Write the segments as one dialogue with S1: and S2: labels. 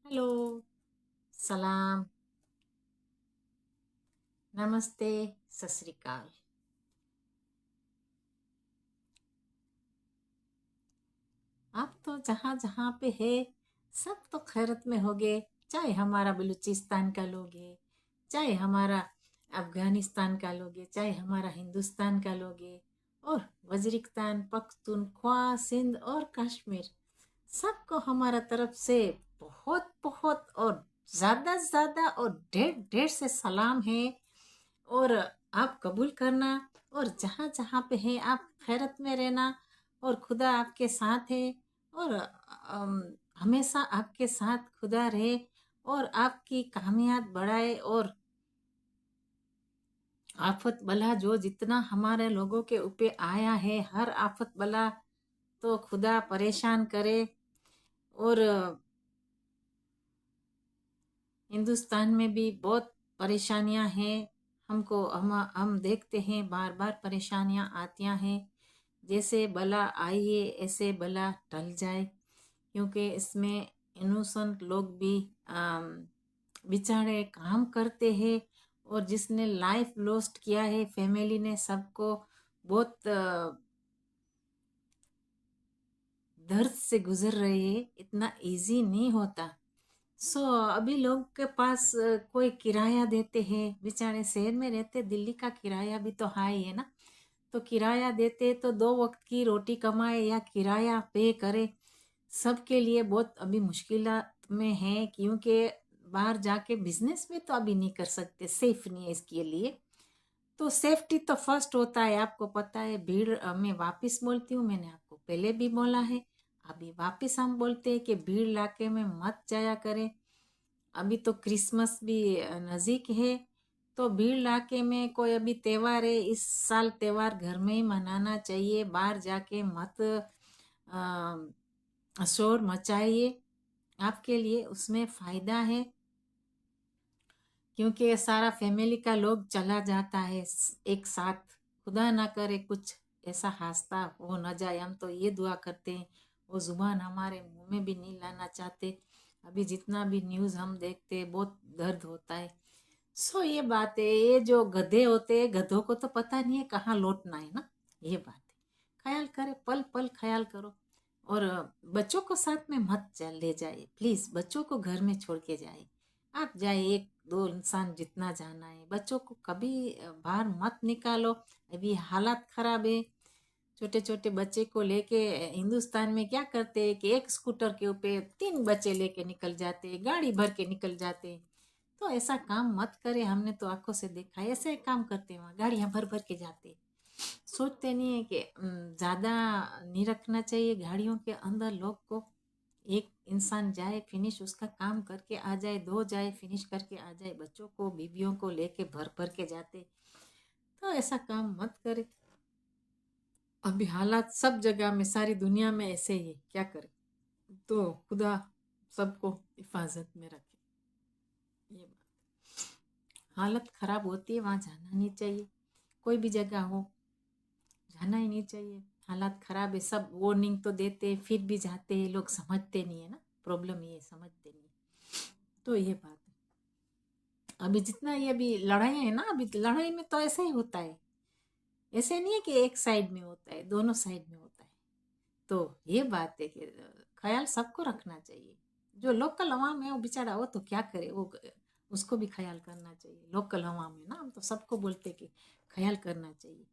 S1: Hello. सलाम। नमस्ते। सत श्री अकाल। आप तो जहाँ जहाँ पे है सब तो खैरत में होगे। चाहे हमारा बलूचिस्तान का लोगे, चाहे हमारा अफगानिस्तान का लोगे, चाहे हमारा हिंदुस्तान का लोगे, और वजीरिस्तान, पख्तूनख्वा, सिंध और कश्मीर, सबको हमारा तरफ से बहुत बहुत और ज़्यादा और ढेर ढेर से सलाम है। और आप कबूल करना, और जहाँ जहाँ पे हैं आप खैरत में रहना, और खुदा आपके साथ है। और हमेशा आपके साथ खुदा रहे और आपकी कामयाब बढ़ाए। और आफत बला जो जितना हमारे लोगों के ऊपर आया है, हर आफत बला तो खुदा परेशान करे। और हिंदुस्तान में भी बहुत परेशानियां हैं। हम देखते हैं बार बार परेशानियां आती हैं। जैसे बला आई है ऐसे बला टल जाए, क्योंकि इसमें इनोसेंट लोग भी बेचारे काम करते हैं। और जिसने लाइफ लॉस्ट किया है, फैमिली ने सबको बहुत दर्द से गुजर रहे हैं। इतना इजी नहीं होता। अभी लोग के पास कोई किराया देते हैं, बेचारे शहर में रहते, दिल्ली का किराया भी तो हाई है ना। तो किराया देते तो दो वक्त की रोटी कमाए या किराया पे करे। सबके लिए बहुत अभी मुश्किल में है, क्योंकि बाहर जाके बिजनेस में तो अभी नहीं कर सकते, सेफ नहीं है इसके लिए। तो सेफ्टी तो फर्स्ट होता है, आपको पता है। भीड़ मैं वापस बोलती हूँ, मैंने आपको पहले भी बोला है, अभी वापस हम बोलते हैं कि भीड़ इलाके में मत जाया करें। अभी तो क्रिसमस भी नज़दीक है, तो भीड़ इलाके में कोई अभी त्यौहार है, इस साल त्यौहार घर में ही मनाना चाहिए। बाहर जाके मत शोर मचाइए, आपके लिए उसमें फ़ायदा है। क्योंकि सारा फैमिली का लोग चला जाता है एक साथ। खुदा ना करे कुछ ऐसा हादसा हो न जाए, हम तो ये दुआ करते हैं। वो जुबान हमारे मुंह में भी नहीं लाना चाहते। अभी जितना भी न्यूज़ हम देखते हैं बहुत दर्द होता है। ये बात है, ये जो गधे होते हैं, गधों को तो पता नहीं है कहाँ लौटना है ना। ये बात है, ख्याल करे, पल पल ख्याल करो। और बच्चों को साथ में मत चल ले जाए प्लीज़, बच्चों को घर में छोड़ के जाए। आप जाए, एक दो इंसान जितना जाना है, बच्चों को कभी बाहर मत निकालो। अभी हालात खराब है। छोटे छोटे बच्चे को लेके हिंदुस्तान में क्या करते हैं कि एक स्कूटर के ऊपर तीन बच्चे लेके निकल जाते हैं, गाड़ी भर के निकल जाते हैं। तो ऐसा काम मत करे, हमने तो आंखों से देखा है, ऐसे काम करते हैं, वहाँ गाड़ियाँ भर भर के जाते हैं। सोचते नहीं है कि ज़्यादा नहीं रखना चाहिए गाड़ियों के अंदर लोग को। एक इंसान जाए, फिनिश उसका काम करके आ जाए, दो जाए, फिनिश करके आ जाए, बच्चों को बीवियों को लेके भर भर के जाते। तो ऐसा काम मत करे। अभी हालात सब जगह में, सारी दुनिया में ऐसे ही है, क्या करे। तो खुदा सबको हिफाजत में रखे। ये हालत खराब होती है, वहाँ जाना नहीं चाहिए। कोई भी जगह हो, जाना ही नहीं चाहिए। हालात खराब है, सब वार्निंग तो देते हैं, फिर भी जाते हैं लोग, समझते नहीं है ना। प्रॉब्लम ये समझते नहीं है। तो ये बात है। अभी जितना ये अभी लड़ाई है ना, अभी लड़ाई में तो ऐसे ही होता है। ऐसे नहीं है कि एक साइड में होता है, दोनों साइड में होता है। तो ये बात है कि ख्याल सबको रखना चाहिए। जो लोकल अवाम है वो बेचारा, वो तो क्या करे, वो उसको भी ख्याल करना चाहिए। लोकल अवाम है ना, हम तो सबको बोलते कि ख्याल करना चाहिए।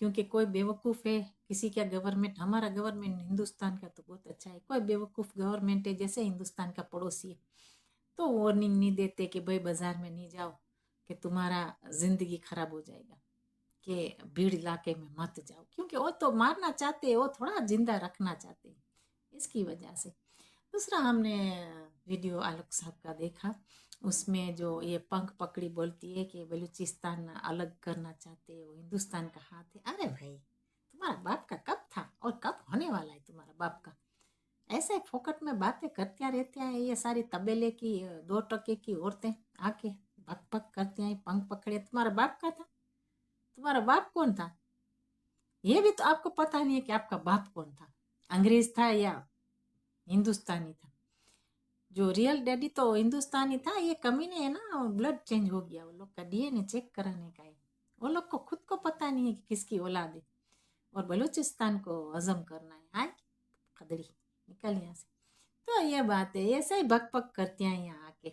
S1: क्योंकि कोई बेवकूफ़ है, किसी का गवर्नमेंट, हमारा गवर्नमेंट हिंदुस्तान का तो बहुत अच्छा है। कोई बेवकूफ़ गवर्नमेंट है, जैसे हिंदुस्तान का पड़ोसी है, तो वार्निंग नहीं देते कि भाई बाजार में नहीं जाओ कि तुम्हारा ज़िंदगी खराब हो जाएगा, कि भीड़ इलाके में मत जाओ। क्योंकि वो तो मारना चाहते हैं, वो थोड़ा जिंदा रखना चाहते हैं, इसकी वजह से। दूसरा, हमने वीडियो आलोक साहब का देखा, उसमें जो ये पंख पकड़ी बोलती है कि बलूचिस्तान अलग करना चाहते हैं, वो हिंदुस्तान का हाथ है। अरे भाई, तुम्हारा बाप का कब था और कब होने वाला है तुम्हारा बाप का? ऐसे फोकट में बातें करती रहती हैं ये सारी तबेले की, 2 टके की औरतें आके पक पक करती हैं, पंख पकड़े। तुम्हारा बाप का था? तुम्हारा बाप कौन था? ये भी तो आपको पता नहीं है कि आपका बाप कौन था, अंग्रेज था या हिंदुस्तानी था। जो रियल डैडी तो हिंदुस्तानी था, ये कमीने है ना, ब्लड चेंज हो गया, वो लोग का डीएनए चेक कराने का है। वो लोग को खुद को पता नहीं है कि किसकी औलाद है, और बलूचिस्तान को हजम करना है। हाय खदड़ी, निकल यहाँ से। तो ये बात है, ऐसे ही बक बक करते हैं यहाँ आके,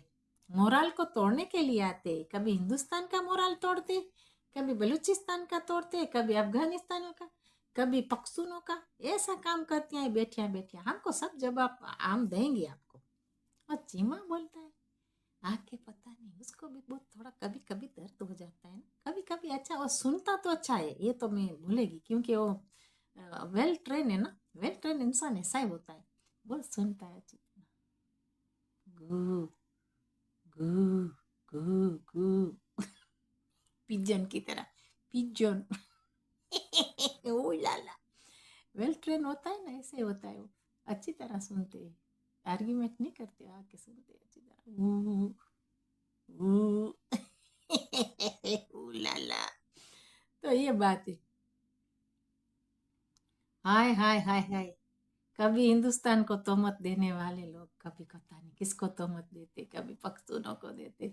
S1: मोराल को तोड़ने के लिए आते। कभी हिंदुस्तान का मोराल तोड़ते, कभी बलूचिस्तान का तोड़ते, कभी अफगानिस्तान का, कभी पख्तूनों का। ऐसा काम करते हैं बैठिया बैठिया। हमको सब जवाब हम देंगे आपको। और चीमा बोलता है आके, पता नहीं उसको भी बहुत थोड़ा कभी कभी दर्द हो जाता है ना, कभी कभी। अच्छा, वो सुनता तो अच्छा है, ये तो मैं भूलेगी, क्योंकि वो वेल ट्रेन है ना, वेल ट्रेन इंसान ऐसा ही होता है, वो सुनता है अच्छी तरह। गू गू गू गू, पिजन की तरह, पिजन। ओ लाला, वेल ट्रेन होता है ना, ऐसे होता है वो, अच्छी तरह सुनते हैं, आर्ग्यूमेंट नहीं करते, आके सुनते हैं अच्छी तरह। ऊ ऊ लाला। तो ये बात है। हाय हाय हाय हाय, कभी हिंदुस्तान को तोहमत देने वाले लोग कभी पता नहीं किसको तोहमत देते, कभी पख्तूनों को देते।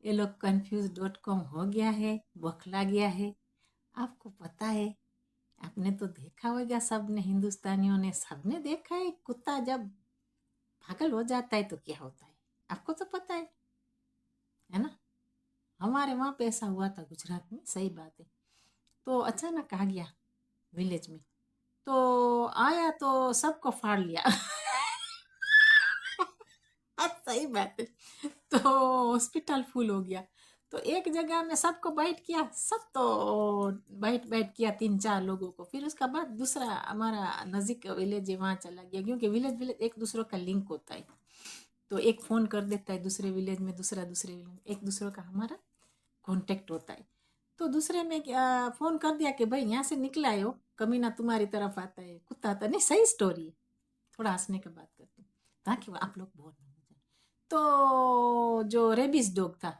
S1: ये लोग confused.com हो गया है, बौखला गया है। आपको पता है, आपने तो देखा होगा, सबने, हिंदुस्तानियों ने सबने देखा है, कुत्ता जब पागल हो जाता है तो क्या होता है, आपको तो पता है ना। हमारे वहाँ पे ऐसा हुआ था गुजरात में, सही बात है। तो अचानक आ गया विलेज में, तो आया तो सबको फाड़ लिया। सही बात है। तो हॉस्पिटल फुल हो गया। तो एक जगह में सबको बाइट किया, सब तो बाइट बाइट किया 3-4 लोगों को। फिर उसका बाद दूसरा हमारा नज़दीक विलेज है, वहाँ चला गया, क्योंकि विलेज विलेज एक दूसरों का लिंक होता है। तो एक फ़ोन कर देता है दूसरे विलेज में, दूसरा दूसरे विलेज में, एक दूसरों का हमारा कांटेक्ट होता है। तो दूसरे में फ़ोन कर दिया कि भाई यहाँ से निकला है हो, कमीना तुम्हारी तरफ आता है, कुत्ता आता है। नहीं, सही स्टोरी है, थोड़ा हंसने का बात करती हूँ ताकि आप लोग बोर ना हो जाए। तो जो रेबिस डॉग था,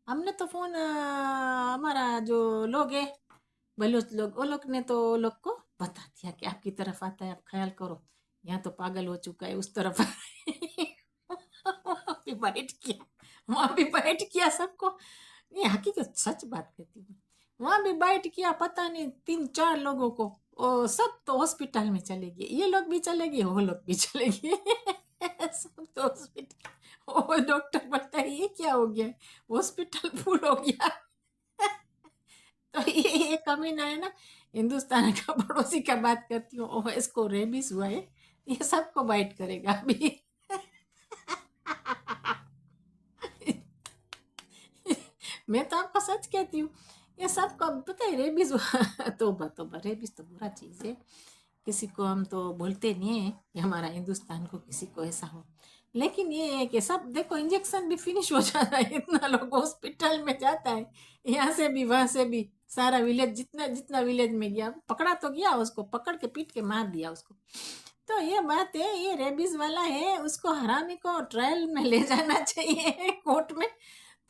S1: हमने तो फ़ोन, हमारा जो लोग है बलोच लोग, वो लोग ने तो वो लोग को बता दिया कि आपकी तरफ आता है, आप ख्याल करो, यहाँ तो पागल हो चुका है, उस तरफ। वहाँ भी बाइट किया, वहाँ भी बाइट किया सबको। ये हकीकत सच बात कहती हूँ। वहाँ भी बाइट किया, पता नहीं 3-4 लोगों को। ओ सब तो हॉस्पिटल में चले गए, ये लोग भी चले गए, वो लोग भी चले गए। सब तो हॉस्पिटल। ओ डॉक्टर बोलता है ये क्या हो गया, हॉस्पिटल फुल हो गया। तो ये कमीना है ना, हिंदुस्तान का पड़ोसी का बात करती हूँ, ओ इसको रेबिस हुआ है, ये सबको बाइट करेगा अभी। मैं तो आपको सच कहती हूँ, ये सबको पता है रेबिस हुआ। तोबा तोबा, रेबिस तो बुरा चीज़ है, किसी को हम तो बोलते नहीं है कि हमारा हिंदुस्तान को किसी को ऐसा हो। लेकिन ये है कि सब देखो, इंजेक्शन भी फिनिश हो जाता है, इतना लोग हॉस्पिटल में जाता है, यहाँ से भी वहां से भी, सारा विलेज, जितना जितना विलेज में गया, पकड़ा तो गया, उसको पकड़ के पीट के मार दिया उसको। तो ये बात है, ये रेबिस वाला है, उसको हरामी को ट्रायल में ले जाना चाहिए, कोर्ट में।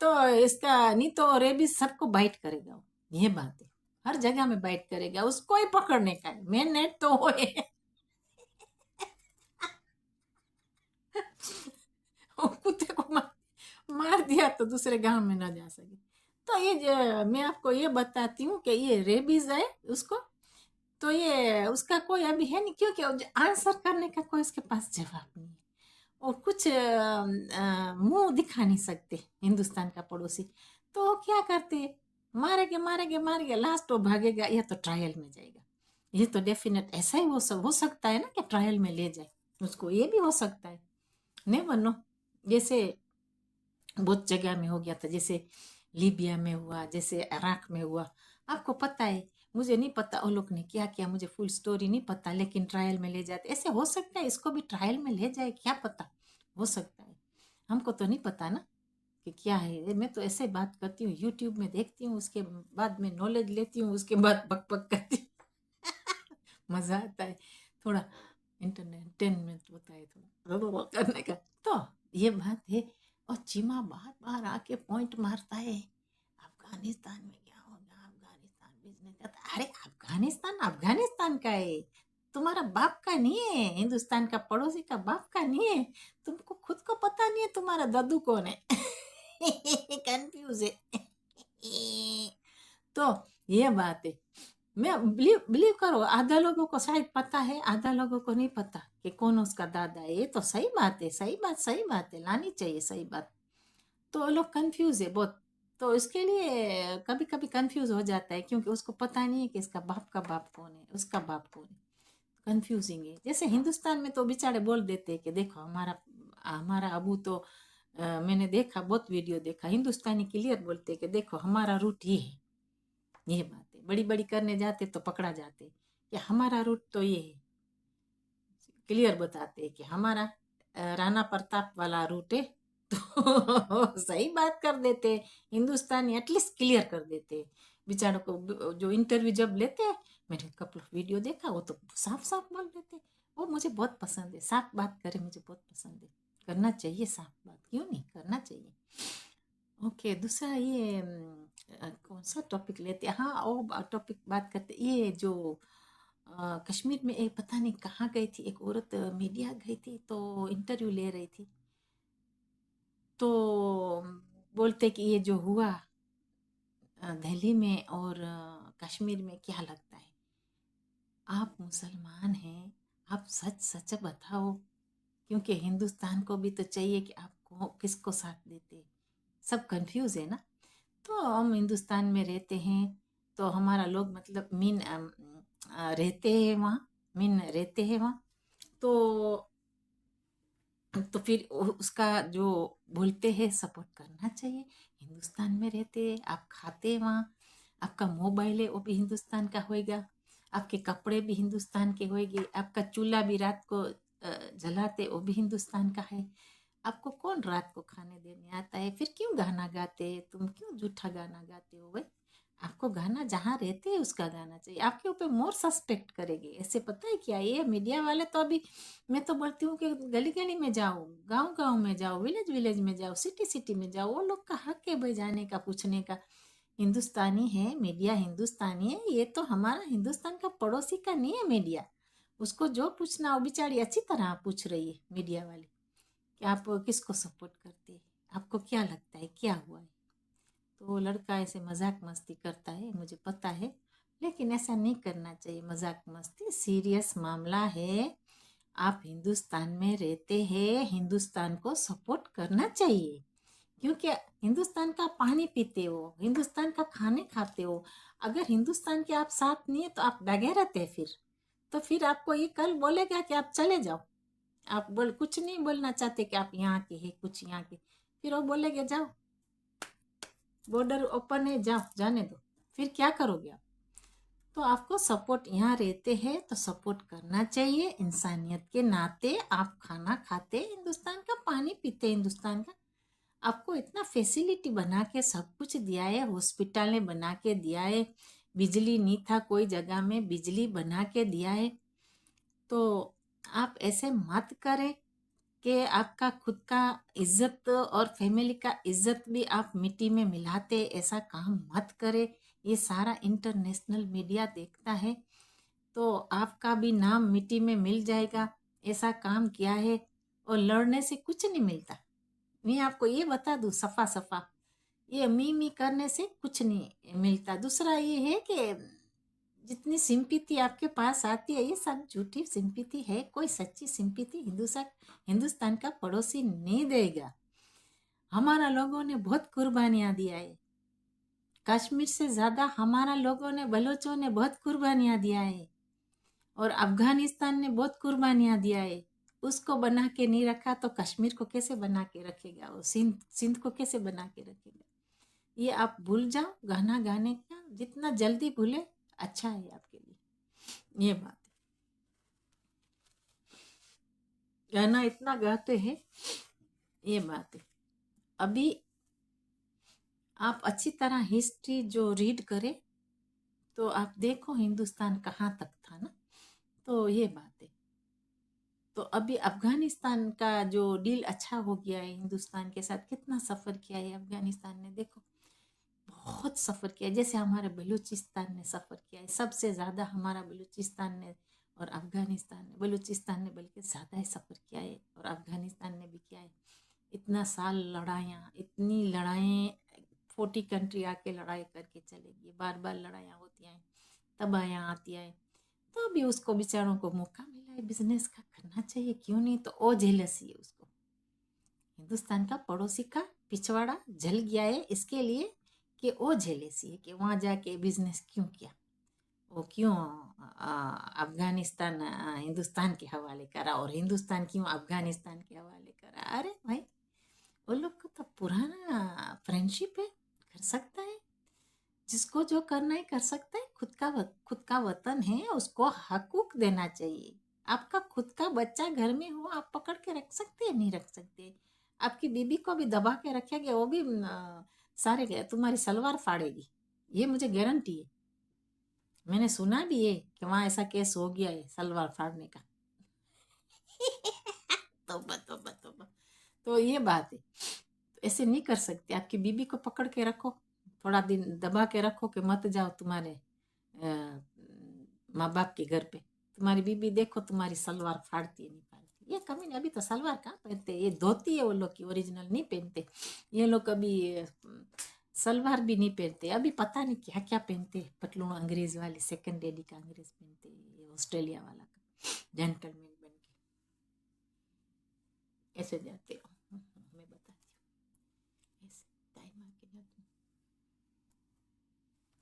S1: तो इसका नहीं तो रेबिस सबको बाइट करेगा वो, ये बात है, हर जगह में बाइट करेगा, उसको ही पकड़ने का है, मेन नेट तो वो है। वो कुत्ते को मार दिया तो दूसरे गांव में ना जा सके। तो ये मैं आपको ये बताती हूँ कि ये रेबीज है उसको, तो ये उसका कोई अभी है नहीं, क्योंकि आंसर करने का कोई उसके पास जवाब नहीं है। और कुछ मुंह दिखा नहीं सकते हिंदुस्तान का पड़ोसी। तो वो क्या करते, मारेंगे मारेंगे मारेंगे, लास्ट वो भागेगा या तो ट्रायल में जाएगा। ये तो डेफिनेट ऐसा ही हो सकता है ना कि ट्रायल में ले जाए उसको, ये भी हो सकता है, नेवर नो। जैसे बहुत जगह में हो गया था, जैसे लीबिया में हुआ, जैसे इराक में हुआ, आपको पता है। मुझे नहीं पता वो लोग ने क्या किया, मुझे फुल स्टोरी नहीं पता, लेकिन ट्रायल में ले जाते, ऐसे हो सकता है इसको भी ट्रायल में ले जाए, क्या पता, हो सकता है। हमको तो नहीं पता ना कि क्या है, मैं तो ऐसे बात करती हूँ, यूट्यूब में देखती हूँ, उसके बाद में नॉलेज लेती हूँ, उसके बाद बक बक करती हूँ। मजा आता है थोड़ा, एंटरटेनमेंट होता है थोड़ा करने का। तो ये बात है। और चीमा बार बार आके पॉइंट मारता है, अफगानिस्तान में क्या होगा, अफगानिस्तान भेजने का अरे अफगानिस्तान अफगानिस्तान का है, तुम्हारा बाप का नहीं है, हिंदुस्तान का पड़ोसी का बाप का नहीं है, तुमको खुद को पता नहीं है तुम्हारा दादू कौन है। कंफ्यूज है। तो ये बात है। मैं बिलीव बिलीव करो, आधा लोगों को शायद पता है, आधा लोगों को नहीं पता कि कौन उसका दादा है। ये तो सही बात है, सही बात है, लानी चाहिए सही बात। तो वो लोग कंफ्यूज है बहुत। तो इसके लिए कभी कभी कंफ्यूज हो जाता है, क्योंकि उसको पता नहीं है कि इसका बाप का बाप कौन है, उसका बाप कौन है। कंफ्यूजिंग है। जैसे हिंदुस्तान में तो बेचारे बोल देते हैं कि देखो हमारा हमारा अबू तो मैंने देखा, बहुत वीडियो देखा, हिंदुस्तानी क्लियर बोलते हैं कि देखो हमारा रूट ये है। ये बात है, बड़ी बड़ी करने जाते तो पकड़ा जाते कि हमारा रूट तो ये है। क्लियर बताते कि हमारा राणा प्रताप वाला रूट है। तो सही बात कर देते हिंदुस्तानी, एटलीस्ट क्लियर कर देते बेचारों को। जो इंटरव्यू जब लेते हैं, मैंने कपल वीडियो देखा, वो तो साफ साफ बोल देते। वो मुझे बहुत पसंद है, साफ बात करे मुझे बहुत पसंद है। करना चाहिए साफ बात, क्यों नहीं करना चाहिए। ओके, दूसरा ये कौन सा टॉपिक लेते हैं? हाँ, और टॉपिक बात करते, ये जो कश्मीर में एक पता नहीं कहाँ गई थी एक औरत, मीडिया गई थी तो इंटरव्यू ले रही थी। तो बोलते कि ये जो हुआ दिल्ली में और कश्मीर में, क्या लगता है? आप मुसलमान हैं, आप सच सच बताओ, क्योंकि हिंदुस्तान को भी तो चाहिए कि आपको किसको साथ देते। सब कंफ्यूज है ना। तो हम हिंदुस्तान में रहते हैं, तो हमारा लोग मतलब मीन रहते हैं वहाँ, मीन रहते हैं वहाँ। तो फिर उसका जो बोलते हैं सपोर्ट करना चाहिए। हिंदुस्तान में रहते हैं, आप खाते हैं वहाँ, आपका मोबाइल है वो भी हिंदुस्तान का होएगा, आपके कपड़े भी हिंदुस्तान के होएंगे, आपका चूल्हा भी रात को जलाते वो भी हिंदुस्तान का है। आपको कौन रात को खाने देने आता है? फिर क्यों गाना गाते? तुम क्यों झूठा गाना गाते हो भाई? आपको गाना जहाँ रहते हैं उसका गाना चाहिए। आपके ऊपर मोर सस्पेक्ट करेंगे ऐसे, पता है क्या? ये मीडिया वाले तो अभी, मैं तो बोलती हूँ कि गली गली में जाओ, गांव गांव में जाओ, विलेज विलेज में जाओ, सिटी सिटी में जाओ, वो लोग का हक है भाई जाने का, पूछने का। हिंदुस्तानी है मीडिया, हिंदुस्तानी है, ये तो हमारा हिंदुस्तान का पड़ोसी का नहीं है मीडिया। उसको जो पूछना, वो बेचारी अच्छी तरह पूछ रही है मीडिया वाली कि आप किसको सपोर्ट करते हैं, आपको क्या लगता है क्या हुआ है। तो वो लड़का ऐसे मजाक मस्ती करता है, मुझे पता है, लेकिन ऐसा नहीं करना चाहिए। मजाक मस्ती सीरियस मामला है। आप हिंदुस्तान में रहते हैं, हिंदुस्तान को सपोर्ट करना चाहिए, क्योंकि हिंदुस्तान का पानी पीते हो, हिंदुस्तान का खाने खाते हो। अगर हिंदुस्तान के आप साथ नहीं है तो आप बगैरत है फिर। तो फिर आपको ये कल बोलेगा कि आप चले जाओ, आप बोल कुछ नहीं बोलना चाहते कि आप यहाँ के हैं, कुछ यहाँ के, फिर वो बोलेगे जाओ, बॉर्डर ओपन है, जाओ, जाने दो। फिर क्या करोगे आप? तो आपको सपोर्ट, यहाँ रहते हैं तो सपोर्ट करना चाहिए इंसानियत के नाते। आप खाना खाते हिंदुस्तान का, पानी पीते हिंदुस्तान का, आपको इतना फैसिलिटी बना के सब कुछ दिया है, हॉस्पिटल ने बना के दिया है, बिजली नहीं था कोई जगह में, बिजली बना के दिया है। तो आप ऐसे मत करें कि आपका खुद का इज्जत और फैमिली का इज्जत भी आप मिट्टी में मिलाते, ऐसा काम मत करें। ये सारा इंटरनेशनल मीडिया देखता है, तो आपका भी नाम मिट्टी में मिल जाएगा। ऐसा काम किया है, और लड़ने से कुछ नहीं मिलता। मैं आपको ये बता दूं सफा सफा, ये मी करने से कुछ नहीं मिलता। दूसरा ये है कि जितनी सिंपैथी आपके पास आती है, ये सब झूठी सिंपैथी है। कोई सच्ची सिंपैथी हिंदुस्तान का पड़ोसी नहीं देगा। हमारा लोगों ने बहुत कुर्बानियां दिया है, कश्मीर से ज्यादा हमारा लोगों ने, बलोचों ने बहुत कुर्बानियां दिया है, और अफगानिस्तान ने बहुत कुर्बानियां दिया है। उसको बना के नहीं रखा तो कश्मीर को कैसे बना के रखेगा? वो सिंध सिंध को कैसे बना के रखेगा? ये आप भूल जाओ, गाना गाने का जितना जल्दी भूले अच्छा है आपके लिए। ये बात है, गाना इतना गाते हैं, ये बात है। अभी आप अच्छी तरह हिस्ट्री जो रीड करें तो आप देखो हिंदुस्तान कहाँ तक था ना। तो ये बात है। तो अभी अफगानिस्तान का जो डील अच्छा हो गया है हिंदुस्तान के साथ, कितना सफ़र किया है अफगानिस्तान ने, देखो बहुत सफ़र किया है। जैसे हमारे बलूचिस्तान ने सफ़र किया है, सबसे ज़्यादा हमारा बलूचिस्तान ने और अफ़गानिस्तान ने, बलूचिस्तान ने बल्कि ज़्यादा ही सफ़र किया है, और अफ़गानिस्तान ने भी किया है। इतना साल लड़ाइयाँ, इतनी लड़ाइयाँ, 40 कंट्री आके लड़ाई करके चले गए, बार बार लड़ाइयाँ होती हैं, तबाहियाँ आती हैं, तो भी उसको बेचारों को मौका मिला है बिजनेस का, करना चाहिए, क्यों नहीं। तो ओ जेलसी है उसको, हिंदुस्तान का पड़ोसी का पिछवाड़ा जल गया है इसके लिए कि वो जेलसी है कि वहाँ जाके बिजनेस क्यों किया, वो क्यों अफगानिस्तान हिंदुस्तान के हवाले करा, और हिंदुस्तान क्यों अफगानिस्तान के हवाले करा। अरे भाई, वो लोग का तो पुराना फ्रेंडशिप है, कर सकता है, जिसको जो करना है कर सकता है। खुद का वतन है, उसको हकूक देना चाहिए। आपका खुद का बच्चा घर में हो, आप पकड़ के रख सकते हैं, नहीं रख सकते। आपकी बीबी को भी दबा के रखेंगे, वो भी सारे तुम्हारी सलवार फाड़ेगी, ये मुझे गारंटी है। मैंने सुना भी है कि वहाँ ऐसा केस हो गया है सलवार फाड़ने का। तौबा तौबा तौबा। तो ये बात है, तो ऐसे नहीं कर सकते। आपकी बीबी को पकड़ के रखो, थोड़ा दिन दबा के रखो कि मत जाओ तुम्हारे माँ बाप के घर पे। तुम्हारी बीबी देखो तुम्हारी सलवार फाड़ती है नहीं फाड़ती। ये कमी नहीं, अभी तो सलवार कहाँ पहनते, ये धोती है वो लोग की, ओरिजिनल नहीं पहनते। ये लोग कभी सलवार भी नहीं पहनते, अभी पता नहीं क्या क्या पहनते, पतलून अंग्रेज वाले, सेकंड लेडी का अंग्रेज पहनते, ये ऑस्ट्रेलिया वाला का जेंटलमैन बन के ऐसे जाते हो। मैं बताती हूँ ऐसे टाइम आके जाती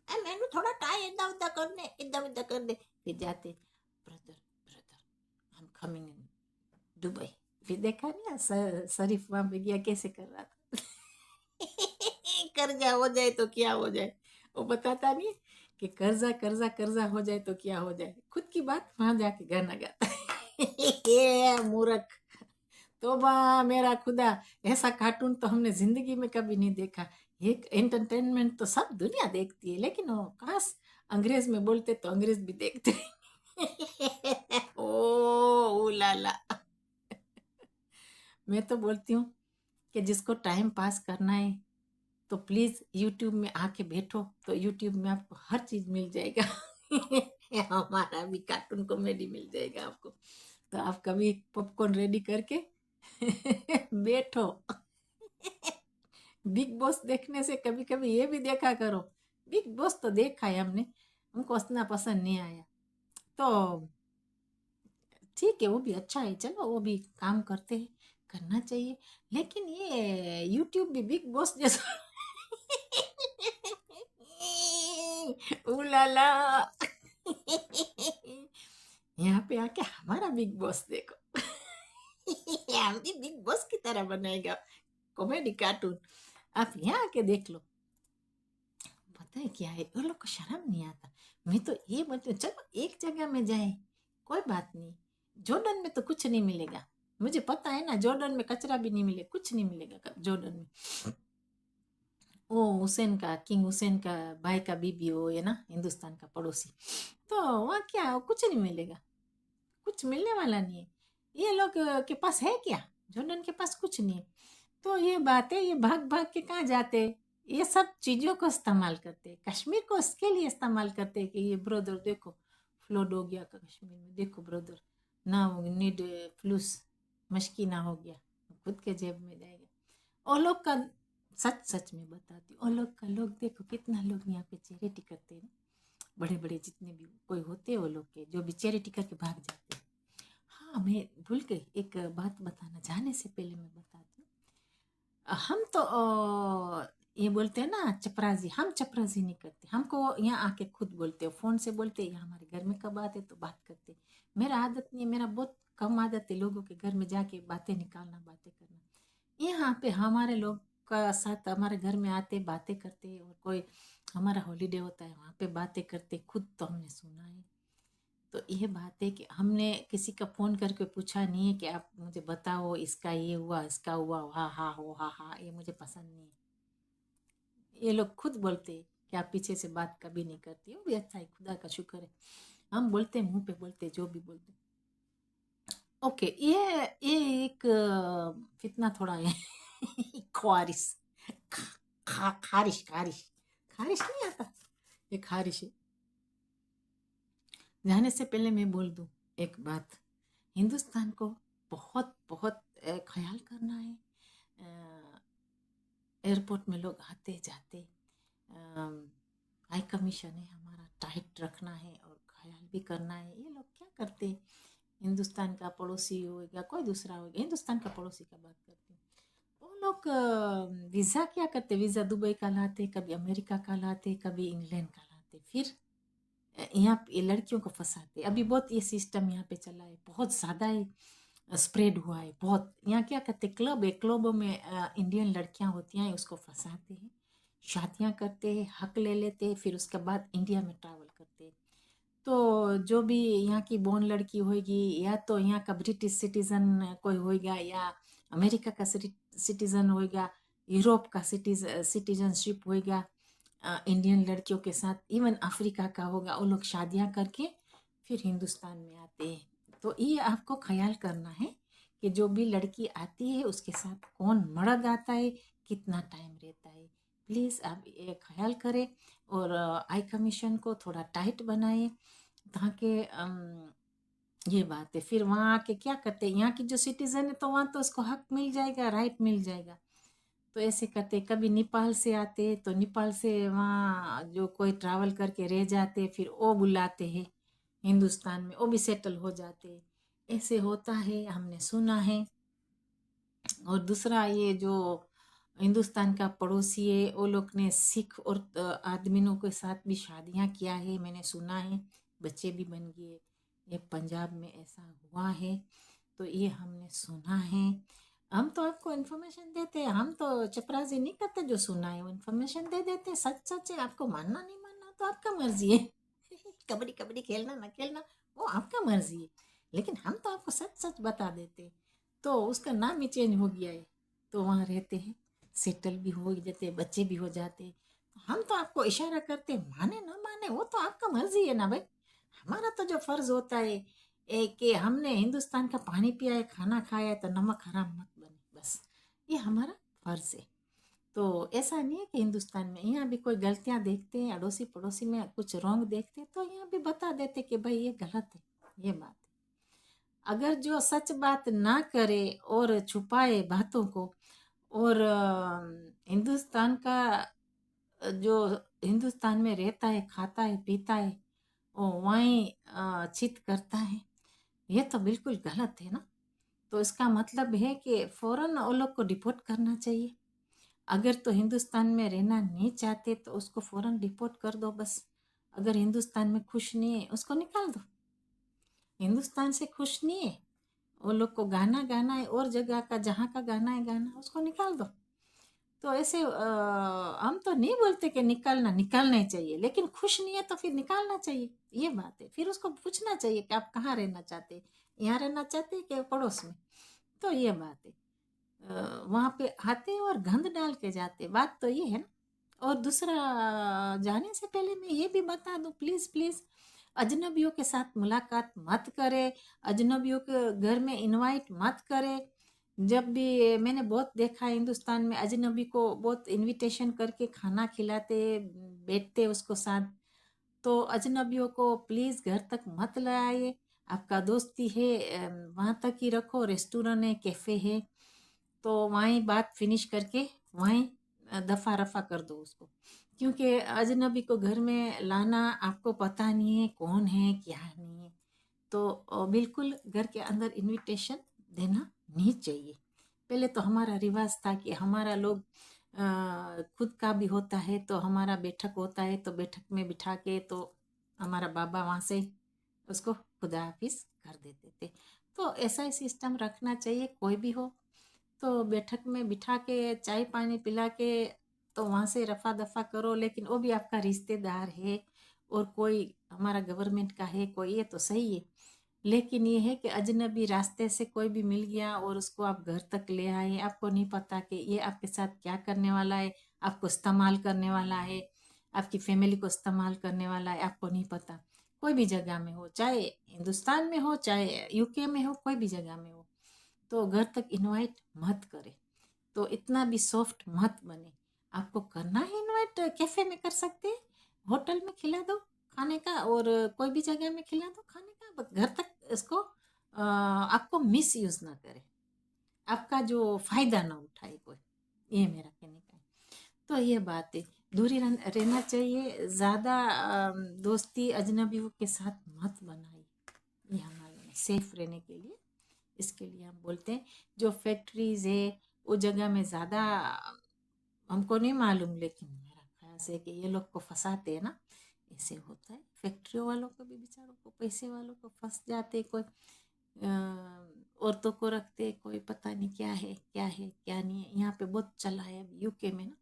S1: हूँ, मैंने थोड़ा टाई इधर उधर करने, इधर उधर कर दे, फिर जाते, brother brother I am coming in Dubai. फिर देखा नहीं शरीफ वहां पे गया कैसे कर रहा था। कर्जा हो जाए तो क्या हो जाए, वो बताता नहीं कि कर्जा कर्जा कर्जा हो जाए तो क्या हो जाए, खुद की बात वहां जाके गाना गाता है। ये मूर्ख, तोबा मेरा खुदा, ऐसा कार्टून तो हमने जिंदगी में कभी नहीं देखा। ये एंटरटेनमेंट तो सब दुनिया देखती है, लेकिन वो काश अंग्रेज में बोलते तो अंग्रेज भी देखते। ओ लाला। मैं तो बोलती हूँ कि जिसको टाइम पास करना है तो प्लीज यूट्यूब में आके बैठो, तो यूट्यूब में आपको हर चीज मिल जाएगा। हमारा भी कार्टून कॉमेडी मिल जाएगा आपको। तो आप कभी पॉपकॉर्न रेडी करके बैठो। बिग बॉस देखने से कभी कभी ये भी देखा करो। बिग बॉस तो देखा है हमने, हमको उतना पसंद नहीं आया, तो ठीक है, वो भी अच्छा है, चलो वो भी काम करते हैं, करना चाहिए। लेकिन ये यूट्यूब भी बिग बॉस जैसा। उलाला। यहाँ पे आके हमारा बिग बॉस देखो। हम भी बिग बॉस की तरह बनाएगा कॉमेडी कार्टून, आप यहाँ आके देख लो। पता है क्या है, उन लोग को शर्म नहीं आता। मैं तो ये बोलती हूँ, चलो एक जगह में जाए, कोई बात नहीं, जॉर्डन में तो कुछ नहीं मिलेगा, मुझे पता है ना, जॉर्डन में कचरा भी नहीं मिले, कुछ नहीं मिलेगा जॉर्डन में। वो हुसैन का, किंग हुसैन का भाई का बीबी हो, है ना, हिंदुस्तान का पड़ोसी, तो वहाँ क्या कुछ नहीं मिलेगा, कुछ मिलने वाला नहीं है। ये लोग के पास है क्या, जॉर्डन के पास कुछ नहीं है। तो ये बात है, ये भाग भाग के कहाँ जाते, ये सब चीज़ों को इस्तेमाल करते, कश्मीर को इसके लिए इस्तेमाल करते कि ये ब्रदर देखो फ्लड हो गया कश्मीर में, देखो ब्रदर ना नीड फ्लूस, मशकी ना हो गया, खुद के जेब में जाएगा। और लोग का सच सच में बताती हूँ, और लोग का, लोग देखो कितना लोग यहाँ पे चैरिटी करते हैं, बड़े बड़े जितने भी कोई होते हैं वो लोग के, जो भी चैरिटी करके भाग जाते हैं। हाँ, मैं भूल गई एक बात बताना, जाने से पहले मैं बताती हूँ। हम तो ये बोलते हैं ना चपराजी, हम चपराजी नहीं करते, हमको यहाँ आके खुद बोलते हो, फ़ोन से बोलते हैं, हमारे घर में कब आते तो बात करते। मेरा आदत नहीं है, मेरा बहुत कम आदत है लोगों के घर में जाके बातें निकालना, बातें करना। यहाँ पे हमारे लोग का साथ हमारे घर में आते बातें करते, और कोई हमारा हॉलीडे होता है वहाँ पे बातें करते, खुद तो हमने सुना है। तो ये बात है कि हमने किसी का फ़ोन करके पूछा नहीं है कि आप मुझे बताओ इसका ये हुआ, इसका हुआ, हाँ हाँ हो हाँ हाँ, ये मुझे पसंद नहीं है। ये लोग खुद बोलते हैं कि आप पीछे से बात कभी नहीं करती, वो भी अच्छा है, खुदा का शुक्र है। हम बोलते हैं, मुंह पे बोलते हैं, जो भी बोलते हैं। ओके, ये एक फितना थोड़ा है। ख्वारिश, खारिश खारिश, खारिश नहीं आता, ये खारिश है। जाने से पहले मैं बोल दूं, एक बात, हिंदुस्तान को बहुत बहुत ख्याल करना है। एयरपोर्ट में लोग आते जाते, हाई कमीशन है हमारा, टाइट रखना है और ख्याल भी करना है। ये लोग क्या करते, हिंदुस्तान का पड़ोसी होगा, कोई दूसरा होगा, हिंदुस्तान का पड़ोसी का बात करते हैं, वो लोग वीज़ा क्या करते, वीज़ा दुबई का लाते, कभी अमेरिका का लाते, कभी इंग्लैंड का लाते, फिर यहाँ पे लड़कियों को फंसाते। अभी बहुत ये सिस्टम यहाँ पे चला है, बहुत ज़्यादा ही स्प्रेड हुआ है बहुत। यहाँ क्या करते, क्लब है, क्लबों में इंडियन लड़कियाँ होती हैं, उसको फंसाते हैं, शादियाँ करते हैं, हक ले लेते हैं, फिर उसके बाद इंडिया में ट्रैवल करते हैं। तो जो भी यहाँ की बोर्न लड़की होगी, या तो यहाँ का ब्रिटिश सिटीजन कोई होगा, या अमेरिका का सिटीजन होगा, यूरोप का सिटीजनशिप होगा, इंडियन लड़कियों के साथ, इवन अफ्रीका का होगा, वो लोग शादियाँ करके फिर हिंदुस्तान में आते हैं। तो ये आपको ख्याल करना है कि जो भी लड़की आती है उसके साथ कौन मर्द आता है, कितना टाइम रहता है। प्लीज़ आप ये ख्याल करें और आई कमीशन को थोड़ा टाइट बनाए, ताकि ये बात है। फिर वहाँ आके क्या करते हैं, यहाँ की जो सिटीजन है तो वहाँ तो उसको हक मिल जाएगा, राइट मिल जाएगा। तो ऐसे करते, कभी नेपाल से आते तो नेपाल से वहाँ जो कोई ट्रैवल करके रह जाते, फिर वो बुलाते हैं हिंदुस्तान में, वो भी सेटल हो जाते। ऐसे होता है, हमने सुना है। और दूसरा, ये जो हिंदुस्तान का पड़ोसी है, वो लोग ने सिख और आदमियों के साथ भी शादियां किया है, मैंने सुना है, बच्चे भी बन गए। ये पंजाब में ऐसा हुआ है, तो ये हमने सुना है। हम तो आपको इन्फॉर्मेशन देते हैं, हम तो चपरासी नहीं करते, जो सुना है वो इन्फॉर्मेशन दे देते हैं। सच सच है, आपको मानना नहीं मानना तो आपका मर्जी है। कबड्डी कबड्डी खेलना ना खेलना वो आपका मर्जी है, लेकिन हम तो आपको सच सच बता देते हैं। तो उसका नाम ही चेंज हो गया है, तो वहाँ रहते हैं, सेटल भी हो जाते, बच्चे भी हो जाते। हम तो आपको इशारा करते, माने ना माने वो तो आपका मर्जी है ना भाई। हमारा तो जो फर्ज होता है कि हमने हिंदुस्तान का पानी पिया है, खाना खाया है, तो नमक हराम मत बने, बस ये हमारा फर्ज है। तो ऐसा नहीं है कि हिंदुस्तान में, यहाँ भी कोई गलतियाँ देखते हैं, अड़ोसी पड़ोसी में कुछ रॉन्ग देखते हैं, तो यहाँ भी बता देते कि भाई ये गलत है, ये बात है। अगर जो सच बात ना करे और छुपाए बातों को, और हिंदुस्तान का जो हिंदुस्तान में रहता है, खाता है, पीता है, वो वहीं चित करता है, ये तो बिल्कुल गलत है ना। तो इसका मतलब है कि फौरन वो लोग को डिपोर्ट करना चाहिए। अगर तो हिंदुस्तान में रहना नहीं चाहते तो उसको फौरन डिपोर्ट कर दो बस। अगर हिंदुस्तान में खुश नहीं है, उसको निकाल दो। हिंदुस्तान से खुश नहीं है, वो लोग को गाना गाना है और जगह का, जहाँ का गाना है गाना, उसको निकाल दो। तो ऐसे हम तो नहीं बोलते कि निकालना ही चाहिए, लेकिन खुश नहीं है तो फिर निकालना चाहिए, ये बात है। फिर उसको पूछना चाहिए कि आप कहाँ रहना चाहते हैं, यहाँ रहना चाहते हैं कि पड़ोस में। तो ये बात है, वहाँ पे आते और गंद डाल के जाते, बात तो ये है ना। और दूसरा, जाने से पहले मैं ये भी बता दूं, प्लीज़ प्लीज़ अजनबियों के साथ मुलाकात मत करें, अजनबियों के घर में इनवाइट मत करें। जब भी मैंने बहुत देखा है हिंदुस्तान में, अजनबी को बहुत इनविटेशन करके खाना खिलाते, बैठते उसको साथ। तो अजनबियों को प्लीज़ घर तक मत लाइए। आपका दोस्ती है वहाँ तक ही रखो, रेस्टोरेंट है, कैफ़े है, तो वहीं बात फिनिश करके वहीं दफ़ा रफ़ा कर दो उसको। क्योंकि अजनबी को घर में लाना, आपको पता नहीं है कौन है क्या नहीं है, तो बिल्कुल घर के अंदर इनविटेशन देना नहीं चाहिए। पहले तो हमारा रिवाज था कि हमारा लोग खुद का भी होता है तो हमारा बैठक होता है, तो बैठक में बिठा के तो हमारा बाबा वहाँ से उसको खुदा हाफिज कर देते थे। तो ऐसा ही सिस्टम रखना चाहिए, कोई भी हो तो बैठक में बिठा के चाय पानी पिला के तो वहाँ से रफा दफा करो। लेकिन वो भी आपका रिश्तेदार है और कोई हमारा गवर्नमेंट का है कोई, ये तो सही है। लेकिन ये है कि अजनबी रास्ते से कोई भी मिल गया और उसको आप घर तक ले आए, आपको नहीं पता कि ये आपके साथ क्या करने वाला है, आपको इस्तेमाल करने वाला है, आपकी फैमिली को इस्तेमाल करने वाला है, आपको नहीं पता। कोई भी जगह में हो, चाहे हिंदुस्तान में हो चाहे यूके में हो, कोई भी जगह में हो, तो घर तक इनवाइट मत करे। तो इतना भी सॉफ्ट मत बने। आपको करना है इनवाइट, कैफे में कर सकते हैं, होटल में खिला दो खाने का, और कोई भी जगह में खिला दो खाने का, घर तक इसको आपको मिस यूज़ ना करे, आपका जो फ़ायदा ना उठाए कोई, ये मेरा कहने का है। तो ये बात है, दूरी रहना चाहिए, ज़्यादा दोस्ती अजनबियों के साथ मत बनाइए, ये हमारे सेफ रहने के लिए, इसके लिए हम बोलते हैं। जो फैक्ट्रीज है वो जगह में ज़्यादा हमको नहीं मालूम, लेकिन मेरा ख्याल से कि ये लोग को फंसाते हैं ना, ऐसे होता है। फैक्ट्री वालों को भी बेचारों को, पैसे वालों को फंस जाते, कोई औरतों को रखते, कोई पता नहीं क्या है क्या है क्या नहीं है। यहाँ पे बहुत चला है अब यूके में ना,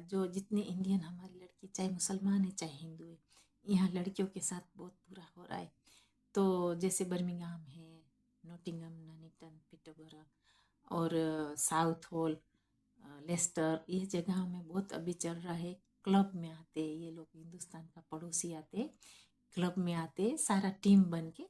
S1: जो जितने इंडियन हमारी लड़की, चाहे मुसलमान है चाहे हिंदू है, यहाँ लड़कियों के साथ बहुत बुरा हो रहा है। तो जैसे बर्मिंघम है, नोटिंगम, ननीटन, पिटोबरा और साउथ हॉल, लेस्टर, ये जगह में बहुत अभी चल रहा है। क्लब में आते ये लोग, हिंदुस्तान का पड़ोसी आते, क्लब में आते सारा टीम बन के,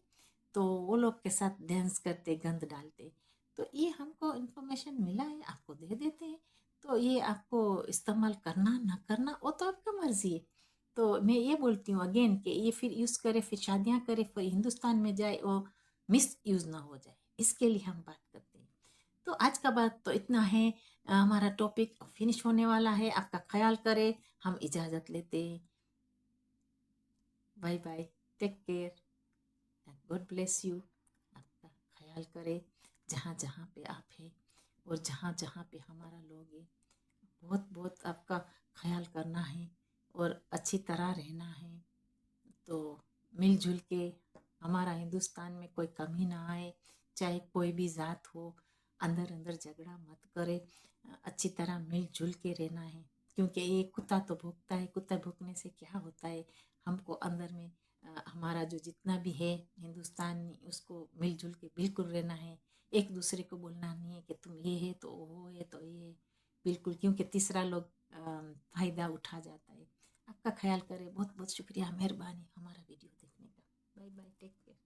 S1: तो वो लोग के साथ डांस करते, गंद डालते। तो ये हमको इन्फॉर्मेशन मिला है, आपको दे देते हैं। तो ये आपको इस्तेमाल करना ना करना वो तो आपका मर्जी है। तो मैं ये बोलती हूँ अगेन कि ये फिर यूज़ करे, फिर शादियाँ करे, फिर हिंदुस्तान में जाए, वो मिस यूज़ ना हो जाए, इसके लिए हम बात करते हैं। तो आज का बात तो इतना है, हमारा टॉपिक फिनिश होने वाला है। आपका ख्याल करे, हम इजाज़त लेते हैं। Bye bye, take care, God bless you. आपका ख्याल करे जहाँ जहाँ पे आप हैं, और जहाँ जहाँ पे हमारा लोग है, बहुत बहुत आपका ख्याल करना है और अच्छी तरह रहना है। तो मिलजुल के, हमारा हिंदुस्तान में कोई कमी ना आए, चाहे कोई भी ज़ात हो, अंदर अंदर झगड़ा मत करे, अच्छी तरह मिलजुल के रहना है। क्योंकि ये कुत्ता तो भौंकता है, कुत्ता भौंकने से क्या होता है, हमको अंदर में हमारा जो जितना भी है हिंदुस्तान, उसको मिलजुल के बिल्कुल रहना है। एक दूसरे को बोलना नहीं है कि तुम ये है तो वो है तो ये है, बिल्कुल, क्योंकि तीसरा लोग फ़ायदा उठा जाता है। आपका ख्याल करें, बहुत बहुत शुक्रिया, मेहरबानी हमारा वीडियो देखने का। Bye bye, take care.